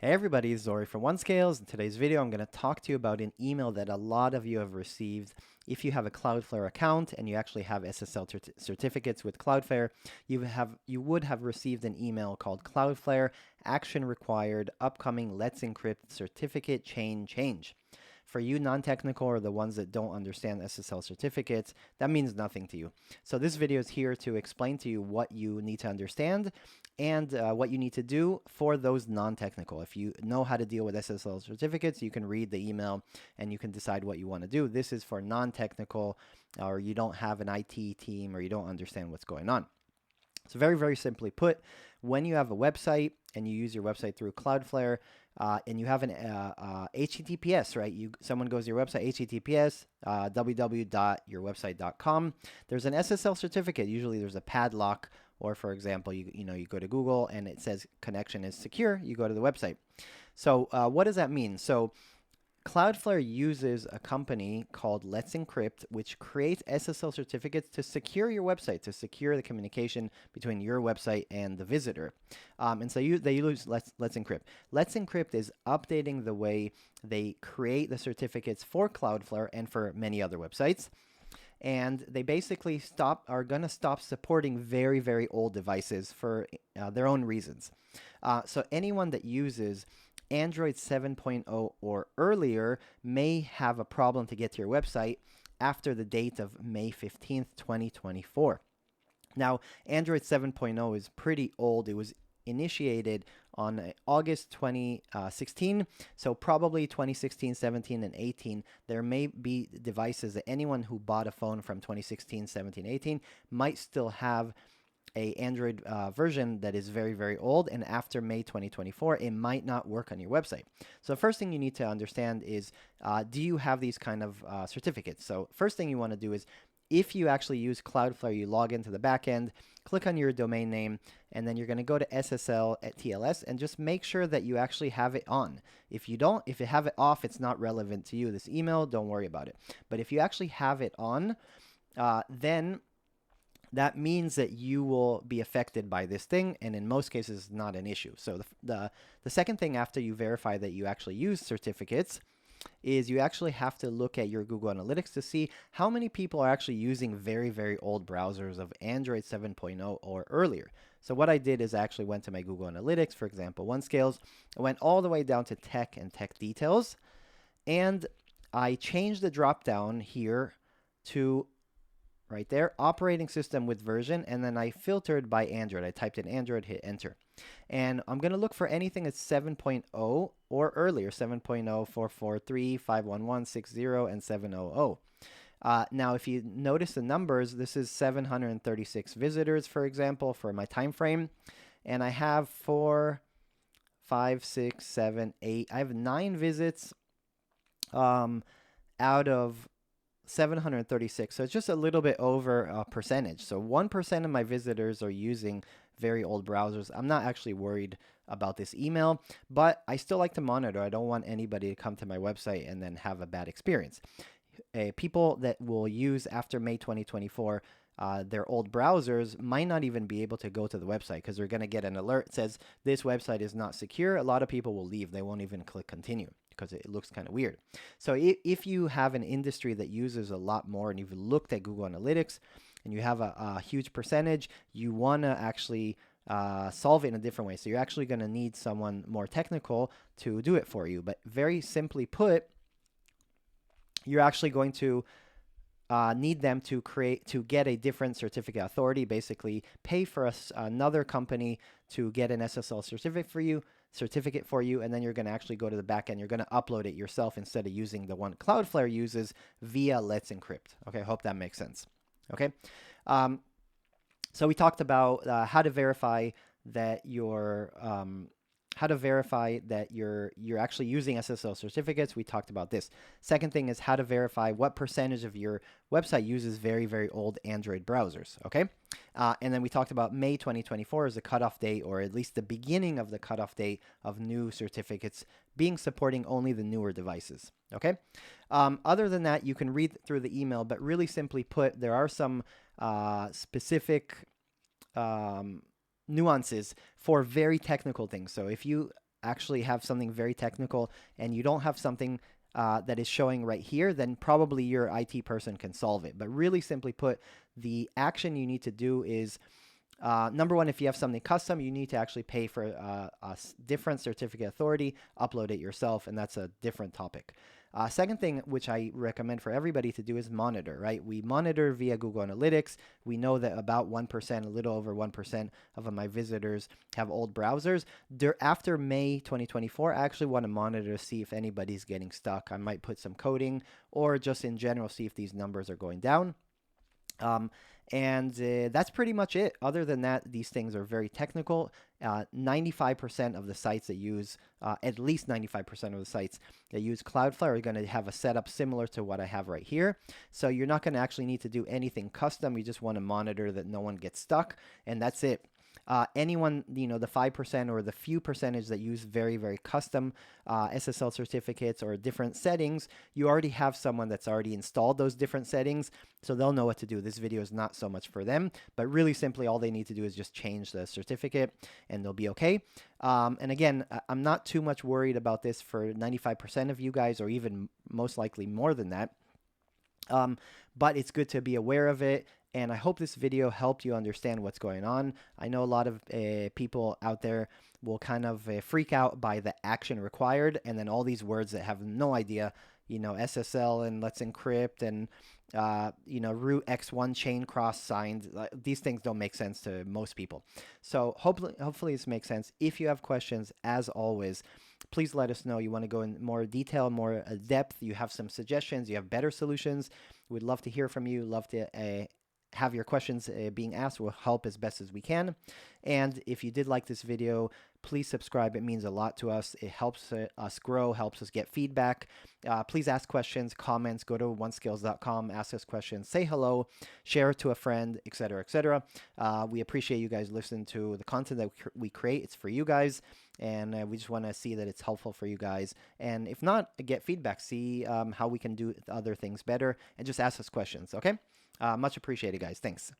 Hey everybody, it's Zori from OneScales. In today's video, I'm going to talk to you about an email that a lot of you have received. If you have a Cloudflare account and you actually have SSL certificates with Cloudflare, you would have received an email called Cloudflare Action Required Upcoming Let's Encrypt Certificate Chain Change. For you non-technical or the ones that don't understand SSL certificates, that means nothing to you. So this video is here to explain to you what you need to understand and what you need to do for those non-technical. If you know how to deal with SSL certificates, you can read the email and you can decide what you want to do. This is for non-technical, or you don't have an IT team, or you don't understand what's going on. So very, very simply put, when you have a website and you use your website through Cloudflare, and you have an HTTPS, right? Someone goes to your website, HTTPS, www.yourwebsite.com. There's an SSL certificate. Usually there's a padlock, or for example, you go to Google and it says connection is secure. You go to the website. So what does that mean? So Cloudflare uses a company called Let's Encrypt, which creates SSL certificates to secure your website, to secure the communication between your website and the visitor. And so they use Let's Encrypt. Let's Encrypt is updating the way they create the certificates for Cloudflare and for many other websites. And they basically are going to stop supporting very, very old devices for their own reasons. So anyone that uses Android 7.0 or earlier may have a problem to get to your website after the date of May 15th, 2024. Now, Android 7.0 is pretty old. It was initiated on August 2016, so probably 2016, 17, and 18. There may be devices that anyone who bought a phone from 2016, 17, 18 might still have a Android version that is very, very old, and after May 2024, it might not work on your website. So the first thing you need to understand is, do you have these kind of certificates? So first thing you want to do is, if you actually use Cloudflare, you log into the backend, click on your domain name, and then you're going to go to SSL at TLS and just make sure that you actually have it on. If you have it off, it's not relevant to you. This email, don't worry about it. But if you actually have it on, then that means that you will be affected by this thing, and in most cases, not an issue. So the second thing after you verify that you actually use certificates is you actually have to look at your Google Analytics to see how many people are actually using very, very old browsers of Android 7.0 or earlier. So what I did is I actually went to my Google Analytics, for example, OneScales. I went all the way down to tech and tech details, and I changed the drop-down here to right there, operating system with version, and then I filtered by Android. I typed in Android, hit enter. And I'm going to look for anything that's 7.0 or earlier, 7.0, 443, 511, 60, and 700. Now, if you notice the numbers, this is 736 visitors, for example, for my time frame. And I have 4, 5, 6, 7, 8. I have 9 visits out of 736. So it's just a little bit over a percentage. So 1% of my visitors are using very old browsers. I'm not actually worried about this email, but I still like to monitor. I don't want anybody to come to my website and then have a bad experience. People that will use after May 2024 their old browsers might not even be able to go to the website because they're going to get an alert that says this website is not secure. A lot of people will leave. They won't even click continue because it looks kind of weird. So if you have an industry that uses a lot more and you've looked at Google Analytics and you have a huge percentage, you want to actually solve it in a different way. So you're actually going to need someone more technical to do it for you. But very simply put, you're actually going to need them to get a different certificate authority, basically pay for another company to get an SSL certificate for you, and then you're going to actually go to the back end. You're going to upload it yourself instead of using the one Cloudflare uses via Let's Encrypt. Okay, hope that makes sense. Okay, so we talked about how to verify that you're actually using SSL certificates. We talked about this. Second thing is how to verify what percentage of your website uses very, very old Android browsers, okay? And then we talked about May 2024 as the cutoff date, or at least the beginning of the cutoff date of new certificates supporting only the newer devices, okay? Other than that, you can read through the email, but really simply put, there are some specific nuances for very technical things. So if you actually have something very technical and you don't have something that is showing right here, then probably your IT person can solve it. But really simply put, the action you need to do is number one, if you have something custom, you need to actually pay for a different certificate authority, upload it yourself, and that's a different topic. Second thing, which I recommend for everybody to do, is monitor, right? We monitor via Google Analytics. We know that about 1%, a little over 1% of my visitors have old browsers. After May 2024, I actually want to monitor to see if anybody's getting stuck. I might put some coding or just in general see if these numbers are going down. And that's pretty much it. Other than that, these things are very technical. 95% of the sites that use, at least 95% of the sites that use Cloudflare are going to have a setup similar to what I have right here. So you're not going to actually need to do anything custom. You just want to monitor that no one gets stuck, and that's it. Anyone, the 5% or the few percentage that use very, very custom SSL certificates or different settings, you already have someone that's already installed those different settings, so they'll know what to do. This video is not so much for them, but really simply all they need to do is just change the certificate and they'll be okay. And again, I'm not too much worried about this for 95% of you guys, or even most likely more than that. But it's good to be aware of it. And I hope this video helped you understand what's going on. I know a lot of people out there will kind of freak out by the action required, and then all these words that have no idea, SSL and let's encrypt and, root X1 chain cross signs. These things don't make sense to most people. So hopefully this makes sense. If you have questions, as always, please let us know. You want to go in more detail, more depth. You have some suggestions. You have better solutions. We'd love to hear from you. Love to have your questions being asked. We'll help as best as we can. And if you did like this video, please subscribe. It means a lot to us. It helps us grow, helps us get feedback. Please ask questions, comments, go to oneskills.com, ask us questions, say hello, share it to a friend, etc., etc. We appreciate you guys listening to the content that we create. It's for you guys, and we just want to see that it's helpful for you guys. And if not, get feedback, see how we can do other things better, and just ask us questions, okay? Much appreciated, guys. Thanks.